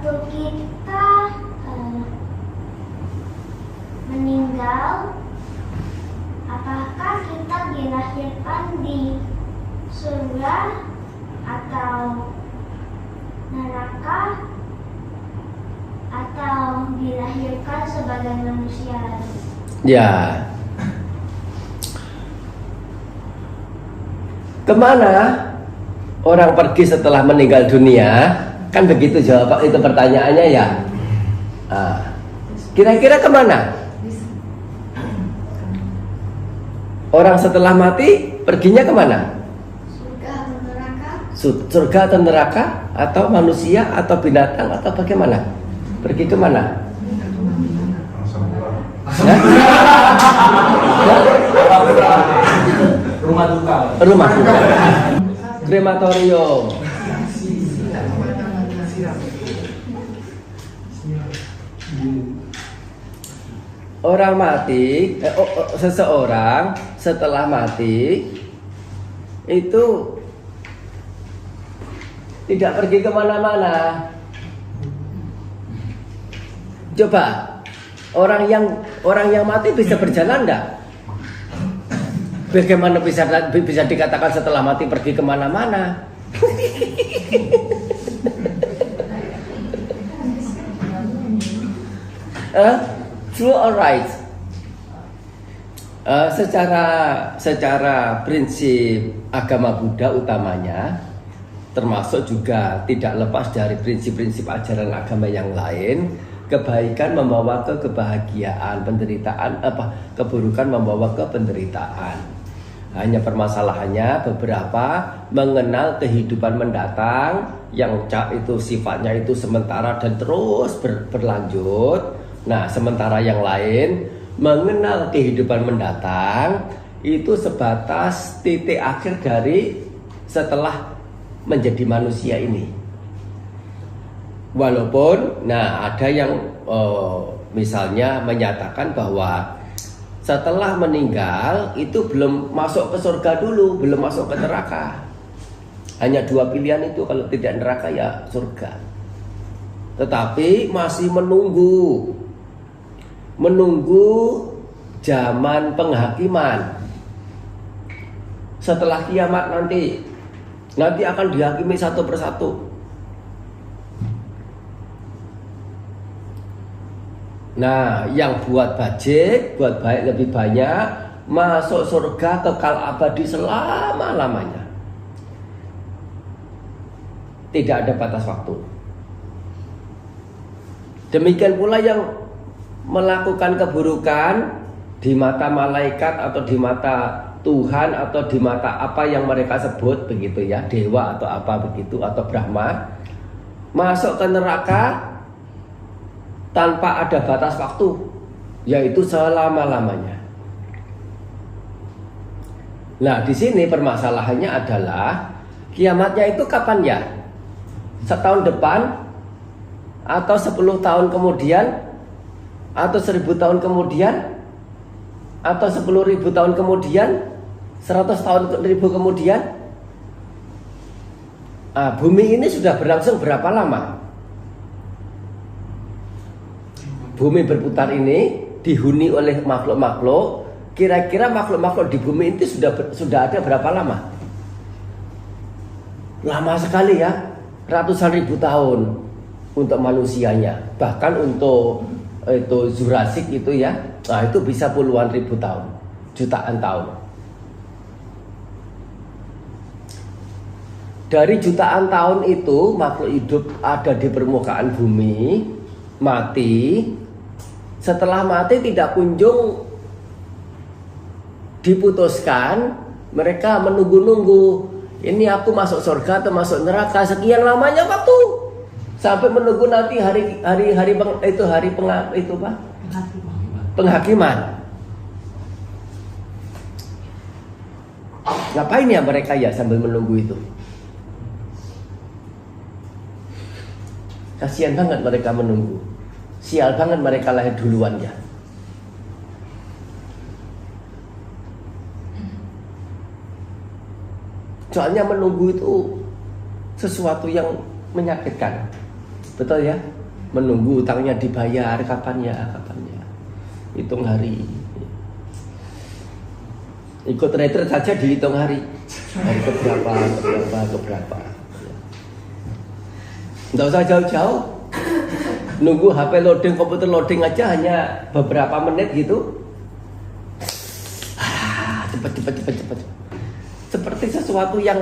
waktu kita meninggal, apakah kita dilahirkan di surga atau neraka atau dilahirkan sebagai manusia lagi? Ya. Kemana orang pergi setelah meninggal dunia? Kan begitu jawab itu pertanyaannya ya. Kira-kira kemana? Orang setelah mati perginya kemana? Surga atau neraka? Surga atau neraka? Atau manusia atau binatang atau bagaimana? Pergi kemana? Rumah duka. Rumah duka. Krematorium. Orang mati, seseorang setelah mati itu tidak pergi kemana-mana. Coba orang yang mati bisa berjalan enggak? Bagaimana bisa dikatakan setelah mati pergi kemana-mana? True or right? Secara prinsip agama Buddha utamanya, termasuk juga tidak lepas dari prinsip-prinsip ajaran agama yang lain, kebaikan membawa ke kebahagiaan, keburukan membawa ke penderitaan. Hanya permasalahannya beberapa mengenal kehidupan mendatang yang itu sifatnya itu sementara dan terus berlanjut. Nah, sementara yang lain mengenal kehidupan mendatang itu sebatas titik akhir dari setelah menjadi manusia ini. Walaupun, ada yang misalnya menyatakan bahwa setelah meninggal itu belum masuk ke surga dulu, belum masuk ke neraka. Hanya dua pilihan itu, kalau tidak neraka ya surga. Tetapi masih menunggu zaman penghakiman. Setelah kiamat nanti akan dihakimi satu persatu. Nah, yang buat baik lebih banyak, masuk surga kekal abadi selama-lamanya. Tidak ada batas waktu. Demikian pula yang melakukan keburukan di mata malaikat atau di mata Tuhan atau di mata apa yang mereka sebut begitu ya, dewa atau apa begitu atau Brahma, masuk ke neraka tanpa ada batas waktu, yaitu selama-lamanya. Nah, di sini permasalahannya adalah kiamatnya itu kapan ya? Setahun depan atau 10 tahun kemudian atau 1000 tahun kemudian atau 10.000 tahun kemudian, 100 tahun kemudian? Bumi ini sudah berlangsung berapa lama? Bumi berputar ini dihuni oleh makhluk-makhluk. Kira-kira makhluk-makhluk di bumi itu sudah ada berapa lama? Lama sekali ya, ratusan ribu tahun untuk manusianya. Bahkan untuk itu Jurassic itu ya, itu bisa puluhan ribu tahun, jutaan tahun. Dari jutaan tahun itu makhluk hidup ada di permukaan bumi, mati. Setelah mati tidak kunjung diputuskan, mereka menunggu-nunggu. Ini aku masuk surga atau masuk neraka, sekian lamanya waktu sampai menunggu nanti hari penghakiman. Ngapain ya mereka ya sambil menunggu itu? Kasihan banget mereka menunggu. Sial banget mereka lahir duluan ya. Soalnya menunggu itu sesuatu yang menyakitkan. Betul ya? menunggu utangnya dibayar, kapan ya, hitung hari. Ikut retret saja dihitung hari keberapa. Nggak usah jauh-jauh, nunggu HP loading, komputer loading aja hanya beberapa menit gitu. Cepet. Seperti sesuatu yang,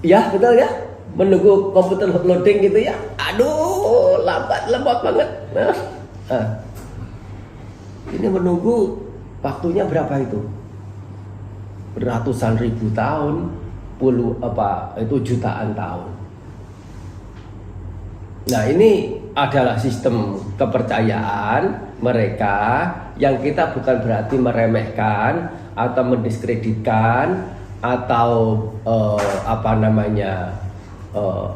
ya betul ya, menunggu komputer loading gitu ya. Aduh, lambat banget. Ini menunggu waktunya berapa itu? Ratusan ribu tahun, jutaan tahun. Nah, ini adalah sistem kepercayaan mereka yang kita bukan berarti meremehkan atau mendiskreditkan atau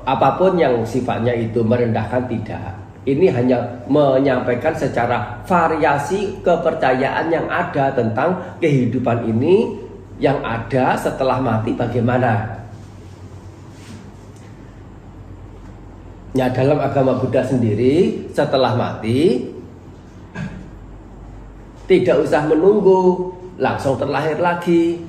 apapun yang sifatnya itu merendahkan, tidak. Ini hanya menyampaikan secara variasi kepercayaan yang ada tentang kehidupan ini yang ada setelah mati bagaimana. Ya, dalam agama Buddha sendiri setelah mati tidak usah menunggu, langsung terlahir lagi.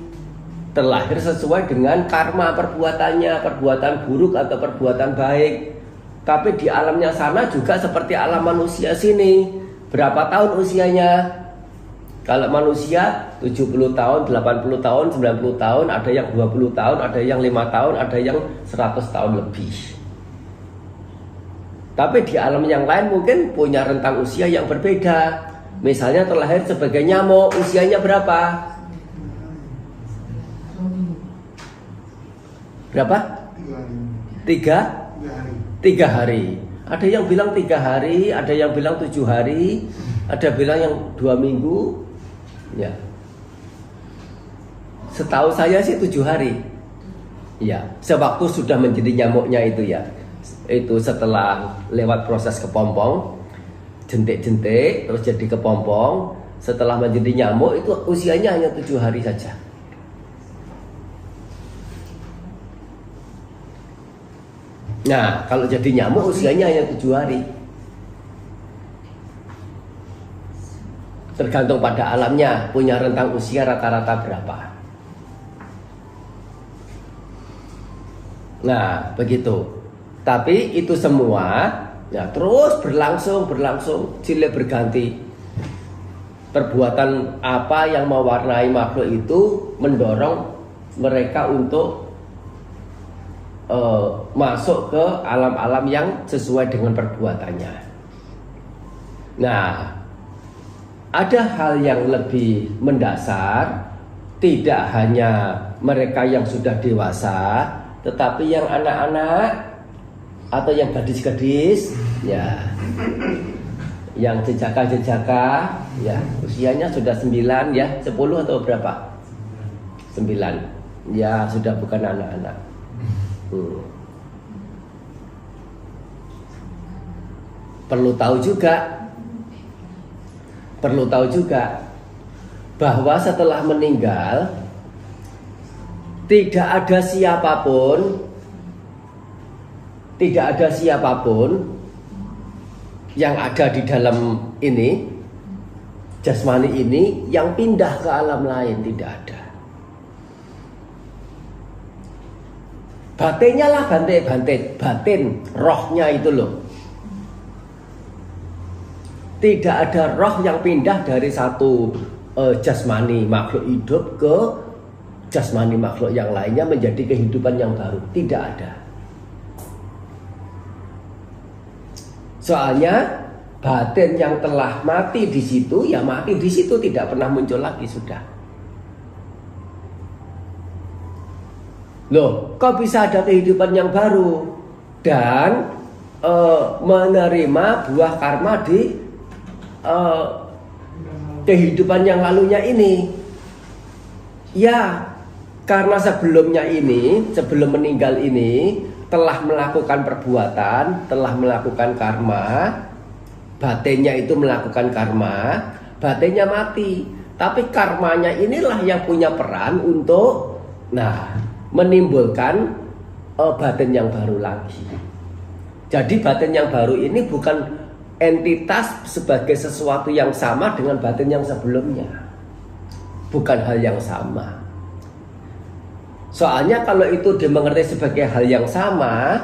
Terlahir sesuai dengan karma perbuatannya, perbuatan buruk atau perbuatan baik. Tapi di alamnya sana juga seperti alam manusia sini. Berapa tahun usianya? Kalau manusia 70 tahun, 80 tahun, 90 tahun, ada yang 20 tahun, ada yang 5 tahun, ada yang 100 tahun lebih. Tapi di alam yang lain mungkin punya rentang usia yang berbeda. Misalnya terlahir sebagai nyamuk, usianya berapa? Berapa? 3 hari. Ada yang bilang 3 hari, ada yang bilang 7 hari, ada bilang yang 2 minggu. Ya, setahu saya sih 7 hari. Ya, sewaktu sudah menjadi nyamuknya itu ya. Itu setelah lewat proses kepompong, jentik-jentik, terus jadi kepompong. Setelah menjadi nyamuk itu usianya hanya 7 hari saja. Nah, kalau jadi nyamuk usianya hanya 7 hari. Tergantung pada alamnya, punya rentang usia rata-rata berapa. Nah, begitu. Tapi itu semua ya terus berlangsung, silih berganti. Perbuatan apa yang mewarnai makhluk itu mendorong mereka untuk masuk ke alam-alam yang sesuai dengan perbuatannya. Nah, ada hal yang lebih mendasar, tidak hanya mereka yang sudah dewasa, tetapi yang anak-anak atau yang gadis-gadis, ya, yang jejaka-jejaka, ya, usianya sudah 9 ya, 10 atau berapa? 9, ya sudah bukan anak-anak. Perlu tahu juga bahwa setelah meninggal tidak ada siapapun yang ada di dalam ini, jasmani ini, yang pindah ke alam lain, tidak ada. Batinnya lah batin, rohnya itu loh. Tidak ada roh yang pindah dari satu jasmani makhluk hidup ke jasmani makhluk yang lainnya menjadi kehidupan yang baru. Tidak ada. Soalnya batin yang telah mati di situ, ya mati di situ, tidak pernah muncul lagi sudah. Loh, kok bisa ada kehidupan yang baru dan menerima buah karma di kehidupan yang lalunya ini? Ya, karena sebelumnya ini, sebelum meninggal ini telah melakukan perbuatan, telah melakukan karma, batinnya itu melakukan karma, batinnya mati. Tapi karmanya inilah yang punya peran untuk menimbulkan batin yang baru lagi. Jadi batin yang baru ini bukan entitas sebagai sesuatu yang sama dengan batin yang sebelumnya. Bukan hal yang sama. Soalnya kalau itu dimengerti sebagai hal yang sama,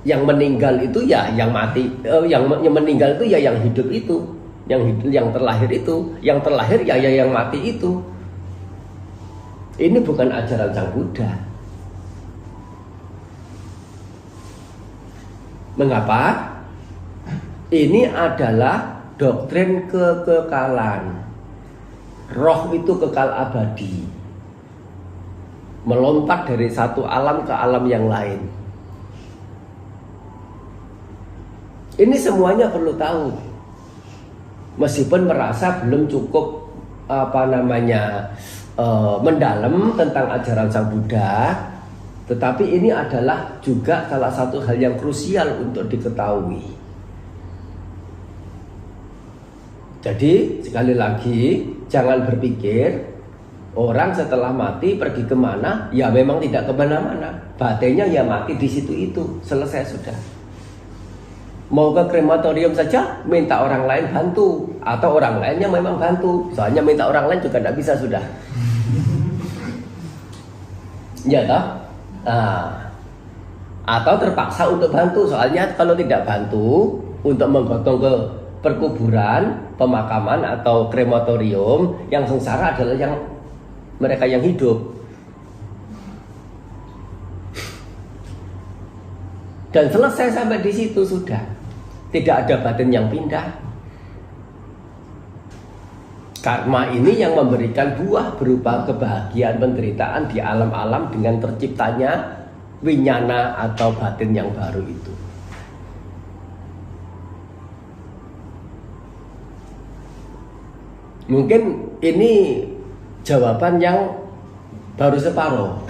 yang meninggal itu ya yang mati, yang meninggal itu ya yang hidup itu, yang terlahir itu, yang terlahir ya yang mati itu. Ini bukan ajaran Sang Buddha. Mengapa? Ini adalah doktrin kekekalan. Roh itu kekal abadi, melompat dari satu alam ke alam yang lain. Ini semuanya perlu tahu. Meskipun merasa belum cukup mendalam tentang ajaran Sang Buddha, tetapi ini adalah juga salah satu hal yang krusial untuk diketahui. Jadi sekali lagi, jangan berpikir orang setelah mati pergi kemana, ya memang tidak kemana-mana. Batinnya ya mati di situ itu, selesai sudah. Mau ke krematorium saja, minta orang lain bantu, atau orang lainnya memang bantu. Soalnya minta orang lain juga tidak bisa sudah. Ya toh? Atau terpaksa untuk bantu, soalnya kalau tidak bantu untuk menggotong ke perkuburan, pemakaman atau krematorium, yang sengsara adalah yang mereka yang hidup. Dan selesai sampai di situ sudah. Tidak ada batin yang pindah. Karma ini yang memberikan buah berupa kebahagiaan penderitaan di alam-alam dengan terciptanya winyana atau batin yang baru itu. Mungkin ini jawaban yang baru separuh.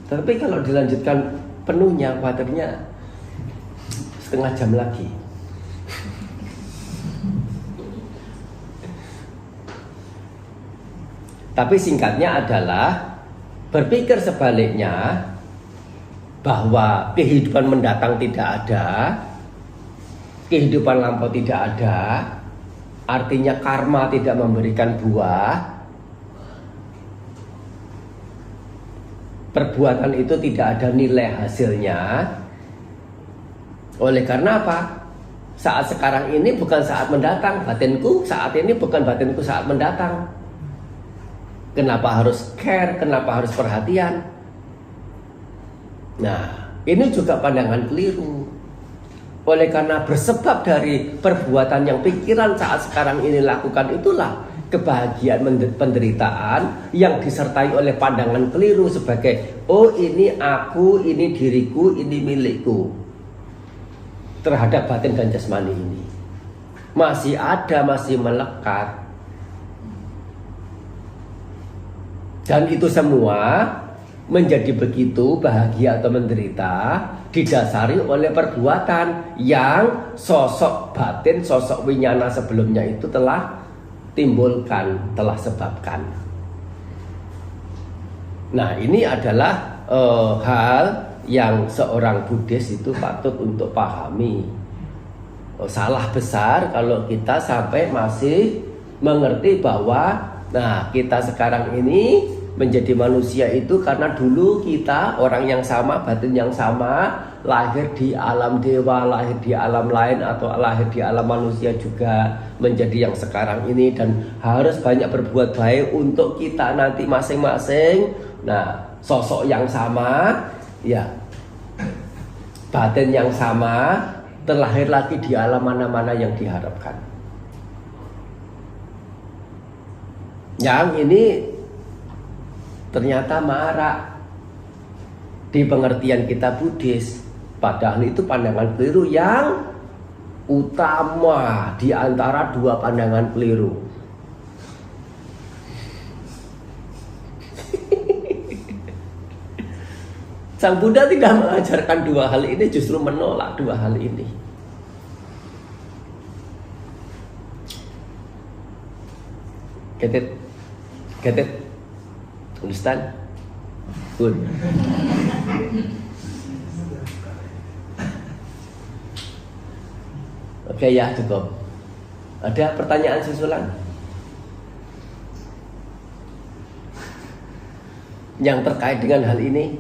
Tapi kalau dilanjutkan penuhnya, khawatirnya setengah jam lagi. Tapi singkatnya adalah berpikir sebaliknya, bahwa kehidupan mendatang tidak ada, kehidupan lampau tidak ada, artinya karma tidak memberikan buah, perbuatan itu tidak ada nilai hasilnya. Oleh karena apa? Saat sekarang ini bukan saat mendatang. Batinku saat ini bukan batinku saat mendatang. Kenapa harus care? Kenapa harus perhatian? Nah, ini juga pandangan keliru. Oleh karena bersebab dari perbuatan yang pikiran saat sekarang ini lakukan, itulah kebahagiaan penderitaan yang disertai oleh pandangan keliru sebagai, oh ini aku, ini diriku, ini milikku. Terhadap batin dan jasmani ini masih ada, masih melekat. Dan itu semua menjadi begitu bahagia atau menderita didasari oleh perbuatan yang sosok batin, sosok winyana sebelumnya itu telah timbulkan, telah sebabkan. Nah, ini adalah hal yang seorang Buddhis itu patut untuk pahami. Salah besar kalau kita sampai masih mengerti bahwa kita sekarang ini menjadi manusia itu karena dulu kita orang yang sama, batin yang sama, lahir di alam dewa, lahir di alam lain, atau lahir di alam manusia juga menjadi yang sekarang ini, dan harus banyak berbuat baik untuk kita nanti masing-masing. Nah, sosok yang sama, ya, batin yang sama, terlahir lagi di alam mana-mana yang diharapkan. Yang ini ternyata marak di pengertian kita Buddhis. Padahal itu pandangan keliru yang utama di antara dua pandangan keliru. Sang Buddha tidak mengajarkan dua hal ini, justru menolak dua hal ini. Get it? Understand? Bun. Oke ya, cukup. Ada pertanyaan susulan? Yang terkait dengan hal ini?